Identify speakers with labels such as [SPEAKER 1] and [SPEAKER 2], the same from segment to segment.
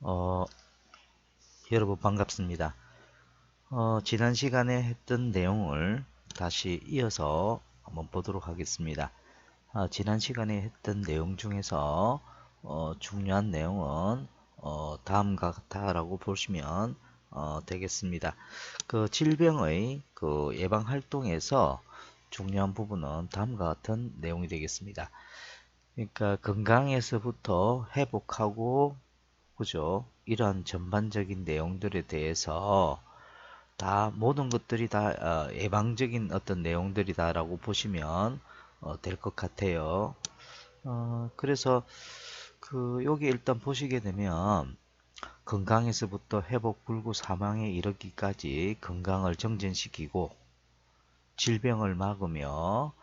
[SPEAKER 1] 어, 여러분 반갑습니다. 지난 시간에 했던 내용을 다시 이어서 한번 보도록 하겠습니다. 지난 시간에 했던 내용 중에서 중요한 내용은 다음과 같다라고 보시면 되겠습니다. 그 질병의 그 예방 활동에서 중요한 부분은 다음과 같은 내용이 되겠습니다. 그러니까 건강에서부터 회복하고 그죠? 이러한 전반적인 내용들에 대해서 다 모든 것들이 다 예방적인 어떤 내용들이다라고 보시면 될 것 같아요. 그래서 그 여기 일단 보시게 되면 건강에서부터 회복, 불구, 사망에 이르기까지 건강을 정진시키고 질병을 막으며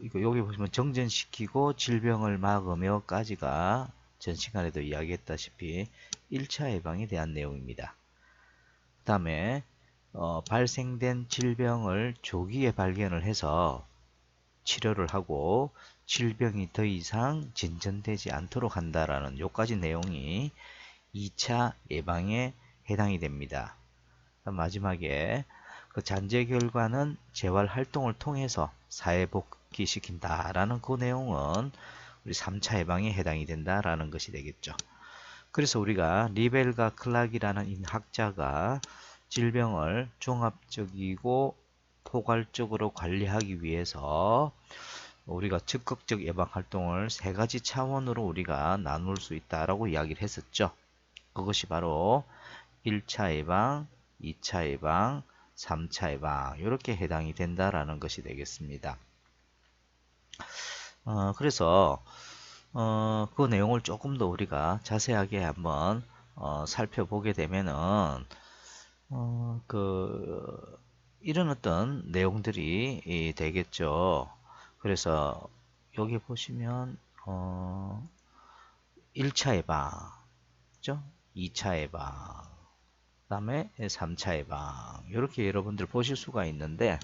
[SPEAKER 1] 이거 여기 보시면 정전시키고 질병을 막으며까지가 전 시간에도 이야기했다시피 1차 예방에 대한 내용입니다. 그 다음에 발생된 질병을 조기에 발견을 해서 치료를 하고 질병이 더 이상 진전되지 않도록 한다라는 요까지 내용이 2차 예방에 해당이 됩니다. 마지막에 그 잔재 결과는 재활 활동을 통해서 사회 복귀시킨다라는 그 내용은 우리 3차 예방에 해당이 된다라는 것이 되겠죠. 그래서 우리가 리벨과 클락이라는 이 학자가 질병을 종합적이고 포괄적으로 관리하기 위해서 우리가 적극적 예방 활동을 세 가지 차원으로 우리가 나눌 수 있다라고 이야기를 했었죠. 그것이 바로 1차 예방, 2차 예방, 3차 예방 이렇게 해당이 된다라는 것이 되겠습니다. 그래서 그 내용을 조금 더 우리가 자세하게 한번 살펴보게 되면은 이런 어떤 내용들이 되겠죠. 그래서 여기 보시면 1차 예방, 그죠? 2차 예방, 그 다음에 3차 예방 이렇게 여러분들 보실 수가 있는데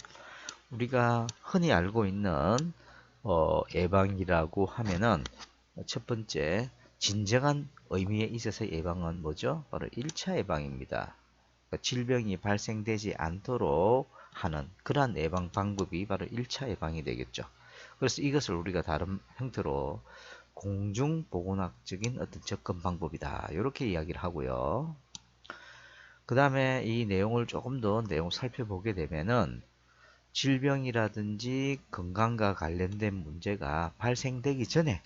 [SPEAKER 1] 우리가 흔히 알고 있는 예방이라고 하면은 첫 번째 진정한 의미에 있어서 예방은 뭐죠? 바로 1차 예방입니다. 그러니까 질병이 발생되지 않도록 하는 그러한 예방 방법이 바로 1차 예방이 되겠죠. 그래서 이것을 우리가 다른 형태로 공중보건학적인 어떤 접근 방법이다. 이렇게 이야기를 하고요. 그 다음에 이 내용을 조금 더 내용 살펴보게 되면은 질병이라든지 건강과 관련된 문제가 발생되기 전에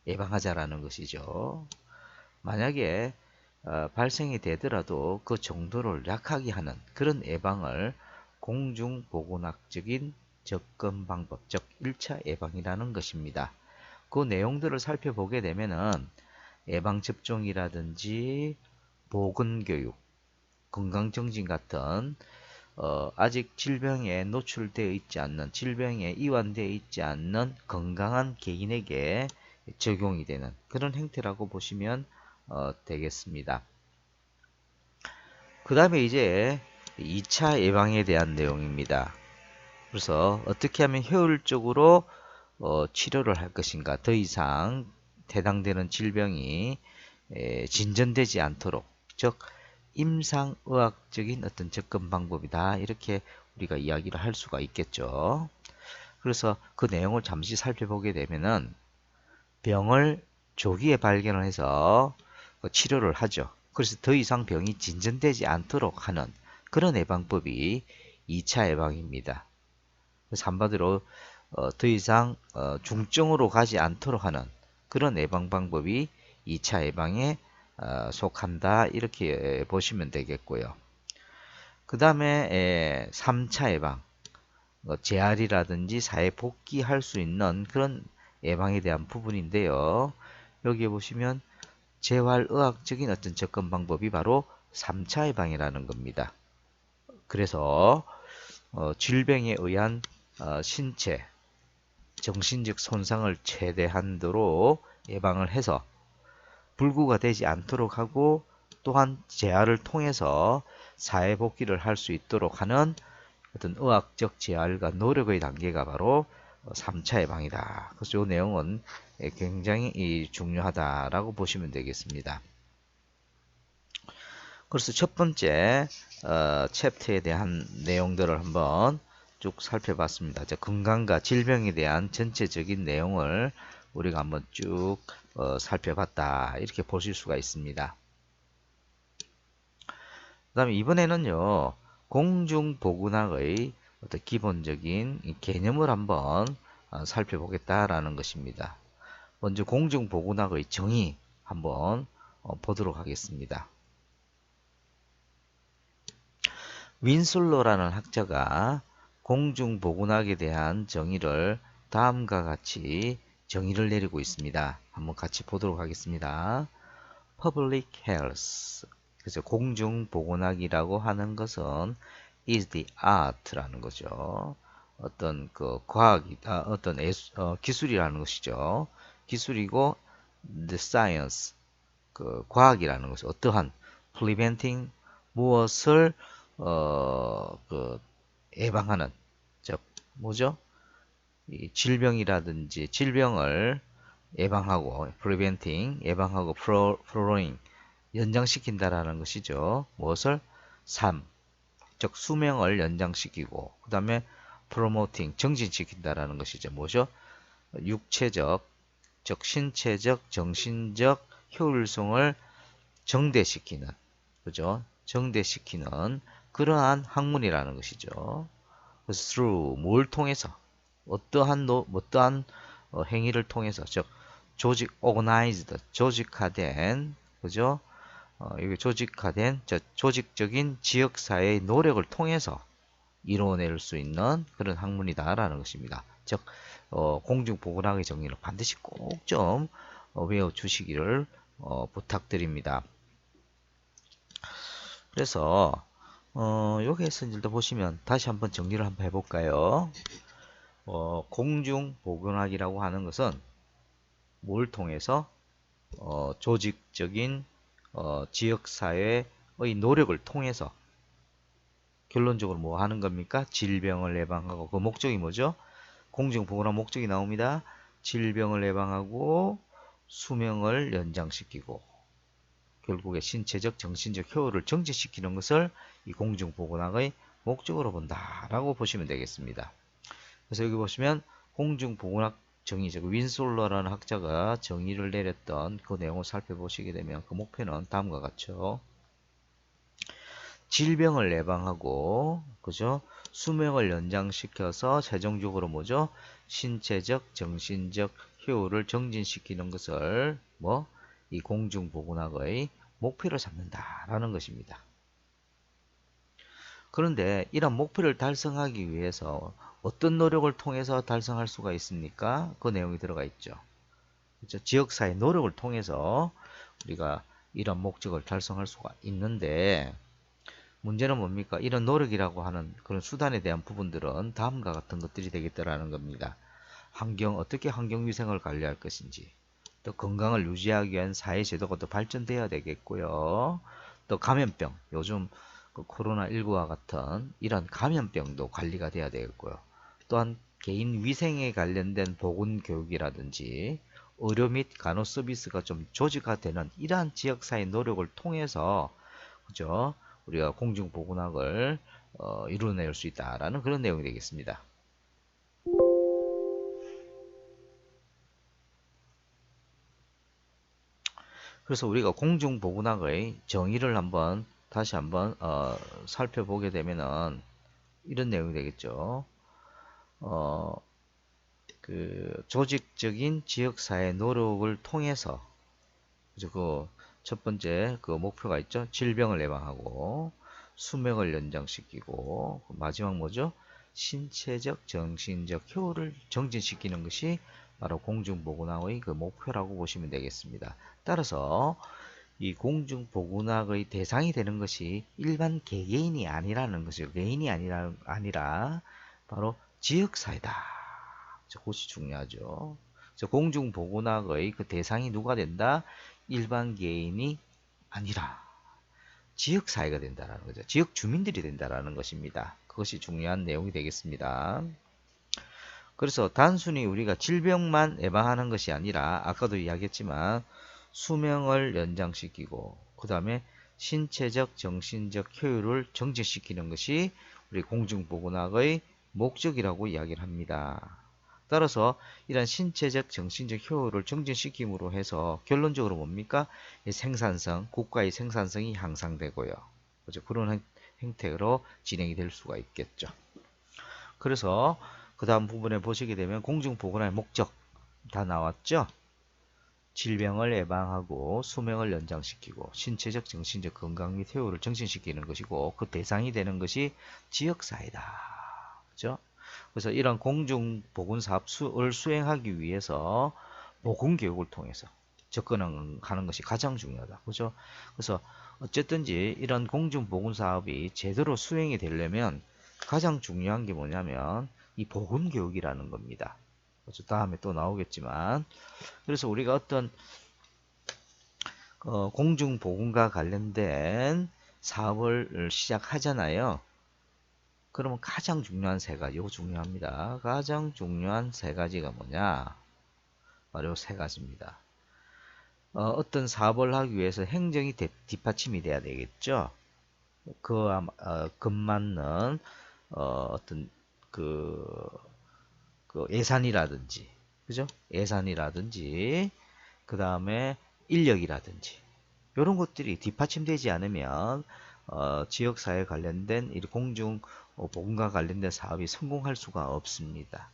[SPEAKER 1] 예방하자라는 것이죠. 만약에 발생이 되더라도 그 정도를 약하게 하는 그런 예방을 공중보건학적인 접근 방법, 즉 1차 예방이라는 것입니다. 그 내용들을 살펴보게 되면은 예방접종이라든지 보건교육, 건강정진 같은 아직 질병에 노출되어 있지 않는, 질병에 이완되어 있지 않는 건강한 개인에게 적용이 되는 그런 형태라고 보시면 되겠습니다. 그 다음에 이제 2차 예방에 대한 내용입니다. 그래서 어떻게 하면 효율적으로 치료를 할 것인가, 더 이상 해당되는 질병이 진전되지 않도록, 즉 임상의학적인 어떤 접근 방법이다 이렇게 우리가 이야기를 할 수가 있겠죠. 그래서 그 내용을 잠시 살펴보게 되면은 병을 조기에 발견을 해서 치료를 하죠. 그래서 더 이상 병이 진전되지 않도록 하는 그런 예방법이 2차 예방입니다. 그래서 한마디로 더 이상 중증으로 가지 않도록 하는 그런 예방 방법이 2차 예방에 속한다 이렇게 보시면 되겠고요. 그 다음에 3차 예방, 재활이라든지 사회 복귀할 수 있는 그런 예방에 대한 부분인데요. 여기에 보시면 재활의학적인 어떤 접근 방법이 바로 3차 예방이라는 겁니다. 그래서 질병에 의한 신체, 정신적 손상을 최대한도로 예방을 해서 불구가 되지 않도록 하고 또한 재활을 통해서 사회 복귀를 할 수 있도록 하는 어떤 의학적 재활과 노력의 단계가 바로 3차 예방이다. 그래서 이 내용은 굉장히 중요하다라고 보시면 되겠습니다. 그래서 첫 번째 챕터에 대한 내용들을 한번 쭉 살펴봤습니다. 건강과 질병에 대한 전체적인 내용을 우리가 한번 쭉 살펴봤다. 이렇게 보실 수가 있습니다. 그 다음에 이번에는요, 공중보건학의 어떤 기본적인 개념을 한번 살펴보겠다라는 것입니다. 먼저 공중보건학의 정의 한번 보도록 하겠습니다. 윈슬로라는 학자가 공중보건학에 대한 정의를 다음과 같이 정의를 내리고 있습니다. 한번 같이 보도록 하겠습니다. Public Health. 그래서 공중보건학이라고 하는 것은 is the art라는 거죠. 어떤 그 과학이다, 어떤 기술이라는 것이죠. 기술이고 the science, 그 과학이라는 것이 어떠한 preventing 무엇을 그 예방하는, 즉 뭐죠? 이 질병이라든지 질병을 예방하고 preventing 예방하고 prolonging 연장시킨다라는 것이죠. 무엇을? 삶, 즉 수명을 연장시키고 그 다음에 promoting 정진시킨다라는 것이죠. 뭐죠? 육체적, 즉 신체적, 정신적 효율성을 정대시키는, 그죠? 정대시키는 그러한 학문이라는 것이죠. 그래서 through 뭘 통해서 어떠한 행위를 통해서, 즉 조직 organized 조직화된, 그죠? 이게 조직화된 조직적인 지역사회의 노력을 통해서 이루어낼 수 있는 그런 학문이다라는 것입니다. 즉 공중보건학의 정의를 반드시 꼭 좀 외워주시기를 부탁드립니다. 그래서 여기에서 이제 보시면 다시 한번 정리를 한번 해볼까요? 공중보건학이라고 하는 것은 뭘 통해서 조직적인 지역사회의 노력을 통해서 결론적으로 뭐 하는 겁니까? 질병을 예방하고, 그 목적이 뭐죠? 공중보건학 목적이 나옵니다. 질병을 예방하고 수명을 연장시키고 결국에 신체적, 정신적 효율을 정지시키는 것을 이 공중보건학의 목적으로 본다라고 보시면 되겠습니다. 그래서 여기 보시면 공중보건학 정의적 윈솔러라는 학자가 정의를 내렸던 그 내용을 살펴보시게 되면 그 목표는 다음과 같죠. 질병을 예방하고, 그죠? 수명을 연장시켜서 최종적으로 뭐죠? 신체적, 정신적 효율을 정진시키는 것을 이 공중보건학의 목표로 삼는다라는 것입니다. 그런데 이런 목표를 달성하기 위해서 어떤 노력을 통해서 달성할 수가 있습니까? 그 내용이 들어가 있죠. 그렇죠? 지역사회 노력을 통해서 우리가 이런 목적을 달성할 수가 있는데, 문제는 뭡니까? 이런 노력이라고 하는 그런 수단에 대한 부분들은 다음과 같은 것들이 되겠다라는 겁니다. 어떻게 환경위생을 관리할 것인지, 또 건강을 유지하기 위한 사회제도가 또 발전돼야 되겠고요. 또 감염병, 요즘 그 코로나19와 같은 이런 감염병도 관리가 돼야 되겠고요. 또한 개인 위생에 관련된 보건교육이라든지 의료 및 간호 서비스가 좀 조직화되는 이러한 지역사회 노력을 통해서, 그죠? 우리가 공중보건학을 이루어낼 수 있다라는 그런 내용이 되겠습니다. 그래서 우리가 공중보건학의 정의를 다시 한번 살펴보게 되면은 이런 내용이 되겠죠. 그 조직적인 지역사회 노력을 통해서, 그죠? 첫 번째 그 목표가 있죠. 질병을 예방하고 수명을 연장시키고, 마지막 뭐죠? 신체적, 정신적 효율을 정진시키는 것이 바로 공중보건학의 그 목표라고 보시면 되겠습니다. 따라서 이 공중보건학의 대상이 되는 것이 일반 개개인이 아니라는 것이죠. 개인이 아니라 바로 지역사회다. 그것이 중요하죠. 공중보건학의 그 대상이 누가 된다? 일반 개인이 아니라 지역사회가 된다는 거죠. 지역 주민들이 된다는 것입니다. 그것이 중요한 내용이 되겠습니다. 그래서 단순히 우리가 질병만 예방하는 것이 아니라 아까도 이야기했지만 수명을 연장시키고 그 다음에 신체적, 정신적 효율을 증진시키는 것이 우리 공중보건학의 목적이라고 이야기를 합니다. 따라서 이러한 신체적, 정신적 효율을 증진시킴으로 해서 결론적으로 뭡니까? 생산성, 국가의 생산성이 향상되고요. 그죠? 그런 형태로 진행이 될 수가 있겠죠. 그래서 그 다음 부분에 보시게 되면 공중보건의 목적 다 나왔죠? 질병을 예방하고 수명을 연장시키고 신체적, 정신적 건강 및 효율을 증진시키는 것이고 그 대상이 되는 것이 지역사회다. 그죠? 그래서 이런 공중보건사업을 수행하기 위해서 보건교육을 통해서 접근하는 것이 가장 중요하다. 그죠? 그래서 어쨌든지 이런 공중보건사업이 제대로 수행이 되려면 가장 중요한 게 뭐냐면 이 보건교육이라는 겁니다. 그래서 다음에 또 나오겠지만 그래서 우리가 어떤 공중보건과 관련된 사업을 시작하잖아요. 그러면 가장 중요한 세 가지, 이거 중요합니다. 가장 중요한 세 가지가 뭐냐? 바로 세 가지입니다. 어떤 사업을 하기 위해서 행정이 뒷받침이 돼야 되겠죠. 맞는 어떤 그 예산이라든지, 그죠? 예산이라든지, 그 다음에 인력이라든지 이런 것들이 뒷받침되지 않으면 지역사회 관련된 이 공중 보건과 관련된 사업이 성공할 수가 없습니다.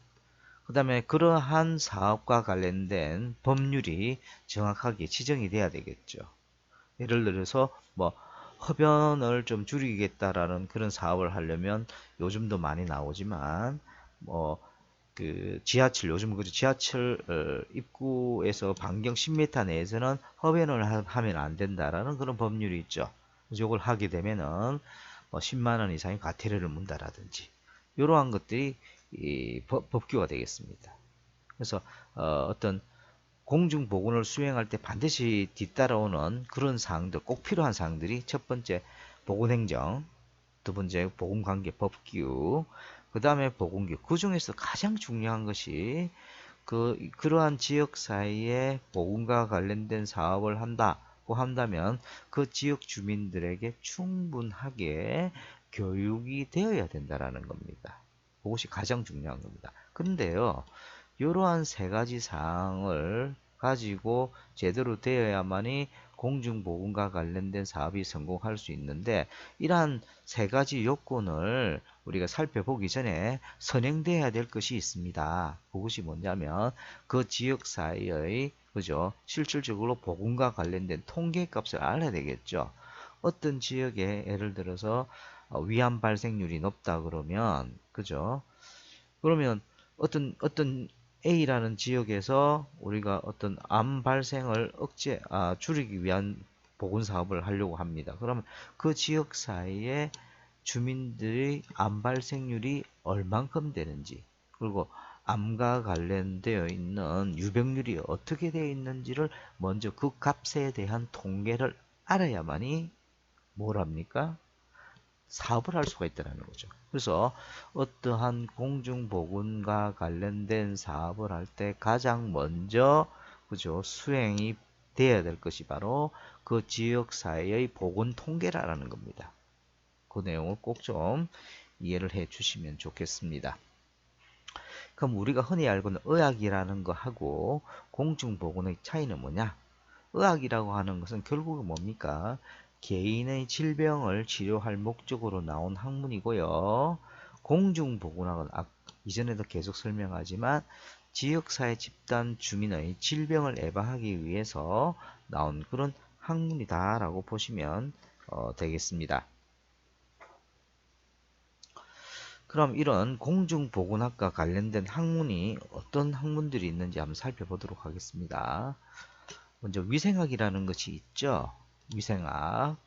[SPEAKER 1] 그 다음에 그러한 사업과 관련된 법률이 정확하게 지정이 돼야 되겠죠. 예를 들어서 뭐 흡연을 좀 줄이겠다라는 그런 사업을 하려면 요즘도 많이 나오지만 뭐 그 지하철 요즘 그 지하철 입구에서 반경 10m 내에서는 흡연을 하면 안 된다라는 그런 법률이 있죠. 그래서 이걸 하게 되면은 뭐 10만 원 이상의 과태료를 문다라든지 이러한 것들이 법규가 되겠습니다. 그래서 어떤 공중보건을 수행할 때 반드시 뒤따라오는 그런 사항들, 꼭 필요한 사항들이 첫 번째 보건행정, 두 번째 보건관계 법규, 그 다음에 보건교육. 그 중에서 가장 중요한 것이 그러한 지역 사이에 보건과 관련된 사업을 한다고 한다면 그 지역 주민들에게 충분하게 교육이 되어야 된다라는 겁니다. 그것이 가장 중요한 겁니다. 근데요, 이러한 세 가지 사항을 가지고 제대로 되어야만이 공중보건과 관련된 사업이 성공할 수 있는데 이러한 세 가지 요건을 우리가 살펴보기 전에 선행돼야 될 것이 있습니다. 그것이 뭐냐면 그 지역 사이의 그죠? 실질적으로 보건과 관련된 통계값을 알아야 되겠죠. 어떤 지역에 예를 들어서 위암 발생률이 높다 그러면 그죠? 그러면 어떤 A라는 지역에서 우리가 어떤 암 발생을 줄이기 위한 보건 사업을 하려고 합니다. 그러면 그 지역 사이에 주민들의 암 발생률이 얼만큼 되는지, 그리고 암과 관련되어 있는 유병률이 어떻게 되어 있는지를 먼저 그 값에 대한 통계를 알아야만이 뭘 합니까? 사업을 할 수가 있다는 거죠. 그래서 어떠한 공중보건과 관련된 사업을 할 때 가장 먼저 그죠 수행이 돼야 될 것이 바로 그 지역사회의 보건 통계라는 겁니다. 그 내용을 꼭 좀 이해를 해 주시면 좋겠습니다. 그럼 우리가 흔히 알고 있는 의학이라는 거하고 공중보건의 차이는 뭐냐? 의학이라고 하는 것은 결국은 뭡니까? 개인의 질병을 치료할 목적으로 나온 학문이고요. 공중보건학은 이전에도 계속 설명하지만 지역사회 집단 주민의 질병을 예방하기 위해서 나온 그런 학문이다라고 보시면 되겠습니다. 그럼 이런 공중보건학과 관련된 학문이 어떤 학문들이 있는지 한번 살펴보도록 하겠습니다. 먼저 위생학이라는 것이 있죠. 위생학.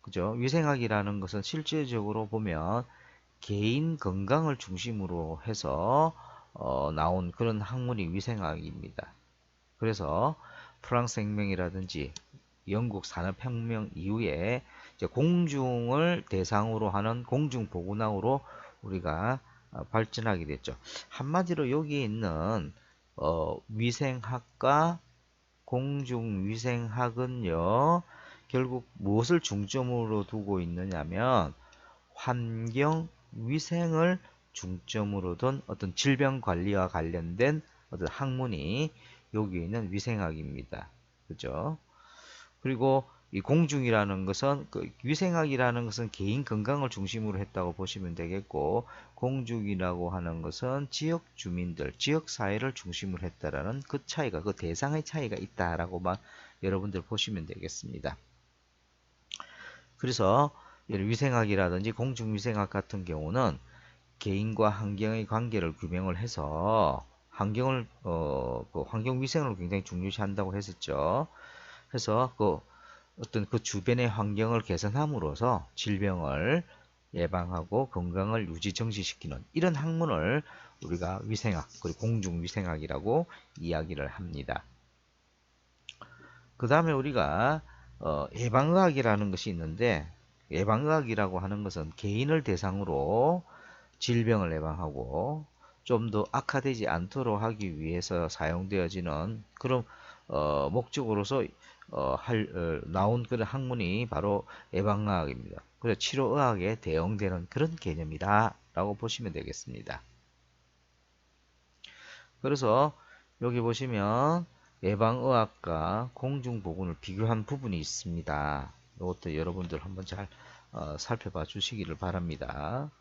[SPEAKER 1] 그죠? 위생학이라는 것은 실질적으로 보면 개인 건강을 중심으로 해서 나온 그런 학문이 위생학입니다. 그래서 프랑스 혁명이라든지 영국 산업혁명 이후에 이제 공중을 대상으로 하는 공중보건학으로 우리가 발전하게 됐죠. 한마디로 여기 있는 위생학과 공중위생학은요, 결국 무엇을 중점으로 두고 있느냐면 환경 위생을 중점으로 둔 어떤 질병 관리와 관련된 어떤 학문이 여기 있는 위생학입니다. 그죠? 그리고 이 공중이라는 것은 위생학이라는 것은 개인 건강을 중심으로 했다고 보시면 되겠고, 공중이라고 하는 것은 지역 주민들, 지역 사회를 중심으로 했다라는 그 차이가, 그 대상의 차이가 있다라고만 여러분들 보시면 되겠습니다. 그래서 위생학이라든지 공중위생학 같은 경우는 개인과 환경의 관계를 규명을 해서 환경을 그 환경 위생을 굉장히 중요시한다고 했었죠. 그래서 어떤 그 주변의 환경을 개선함으로써 질병을 예방하고 건강을 유지 정지시키는 이런 학문을 우리가 위생학 그리고 공중위생학이라고 이야기를 합니다. 그 다음에 우리가 예방의학이라는 것이 있는데, 예방의학이라고 하는 것은 개인을 대상으로 질병을 예방하고 좀 더 악화되지 않도록 하기 위해서 사용되어지는 그런 목적으로서 나온 그런 학문이 바로 예방의학입니다. 그래서 치료의학에 대응되는 그런 개념이다 라고 보시면 되겠습니다. 그래서 여기 보시면 예방의학과 공중보건을 비교한 부분이 있습니다. 이것도 여러분들 한번 잘 살펴봐 주시기를 바랍니다.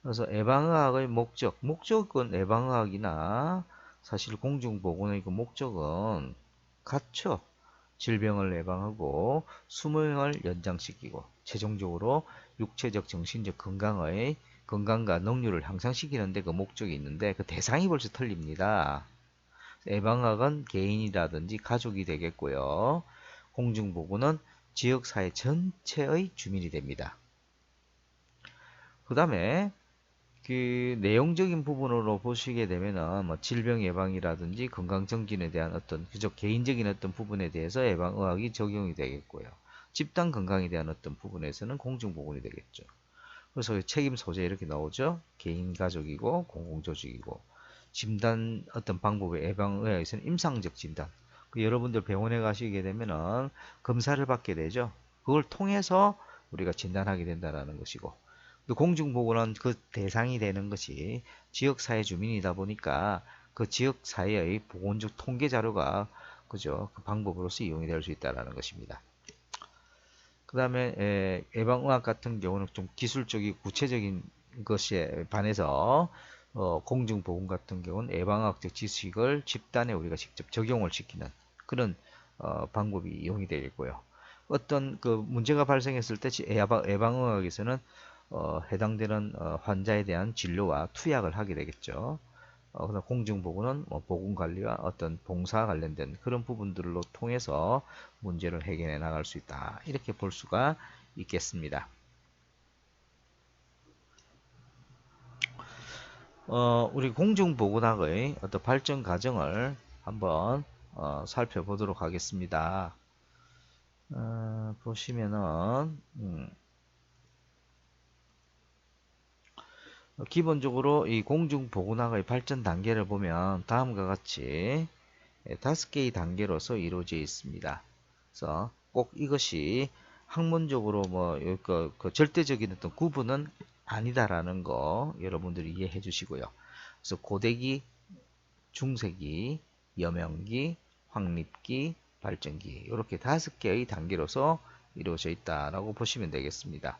[SPEAKER 1] 그래서 예방의학의 목적은 예방의학이나 사실 공중보건의 그 목적은 같죠. 질병을 예방하고 수명을 연장시키고 최종적으로 육체적, 정신적 건강과 능률을 향상시키는 데 그 목적이 있는데 그 대상이 벌써 틀립니다. 예방학은 개인이라든지 가족이 되겠고요. 공중보건은 지역사회 전체의 주민이 됩니다. 그 다음에 그 내용적인 부분으로 보시게 되면은 뭐 질병 예방이라든지 건강 정진에 대한 어떤 그저 개인적인 어떤 부분에 대해서 예방의학이 적용이 되겠고요. 집단 건강에 대한 어떤 부분에서는 공중보건이 되겠죠. 그래서 책임 소재 이렇게 나오죠. 개인 가족이고 공공조직이고 진단 어떤 방법의 예방의학에서는 임상적 진단. 여러분들 병원에 가시게 되면은 검사를 받게 되죠. 그걸 통해서 우리가 진단하게 된다는 것이고. 공중보건은 그 대상이 되는 것이 지역사회 주민이다 보니까 그 지역사회의 보건적 통계 자료가 그죠? 그 방법으로서 이용이 될 수 있다는 것입니다. 그 다음에 예방의학 같은 경우는 좀 기술적인 구체적인 것에 반해서 공중보건 같은 경우는 예방학적 지식을 집단에 우리가 직접 적용을 시키는 그런 방법이 이용이 되겠고요. 어떤 그 문제가 발생했을 때 예방의학에서는 해당되는 환자에 대한 진료와 투약을 하게 되겠죠. 그래서 공중보건은 뭐 보건관리와 어떤 봉사 관련된 그런 부분들로 통해서 문제를 해결해 나갈 수 있다. 이렇게 볼 수가 있겠습니다. 우리 공중보건학의 어떤 발전 과정을 한번 살펴보도록 하겠습니다. 보시면은 기본적으로 이 공중보건학의 발전 단계를 보면 다음과 같이 5개의 단계로서 이루어져 있습니다. 그래서 꼭 이것이 학문적으로 그 절대적인 어떤 구분은 아니다라는 거 여러분들이 이해해 주시고요. 그래서 고대기, 중세기, 여명기, 확립기, 발전기 이렇게 5개의 단계로서 이루어져 있다라고 보시면 되겠습니다.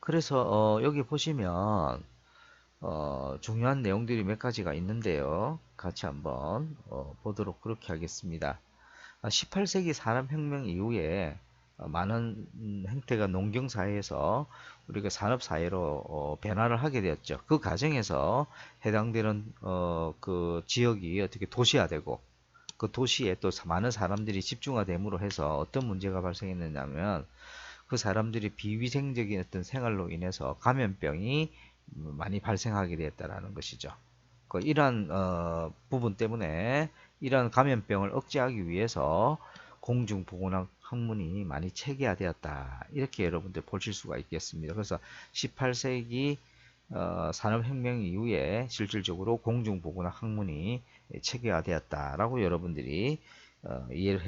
[SPEAKER 1] 그래서 여기 보시면 중요한 내용들이 몇 가지가 있는데요. 같이 한번 보도록 그렇게 하겠습니다. 18세기 산업혁명 이후에 많은 형태가 농경사회에서 우리가 산업사회로 변화를 하게 되었죠. 그 과정에서 해당되는 그 지역이 어떻게 도시화되고 그 도시에 또 많은 사람들이 집중화됨으로 해서 어떤 문제가 발생했느냐면 그 사람들이 비위생적인 어떤 생활로 인해서 감염병이 많이 발생하게 되었다라는 것이죠. 이러한 부분 때문에 이러한 감염병을 억제하기 위해서 공중보건학 학문이 많이 체계화되었다. 이렇게 여러분들 보실 수가 있겠습니다. 그래서 18세기 산업혁명 이후에 실질적으로 공중보건학 학문이 체계화되었다라고 여러분들이 이해를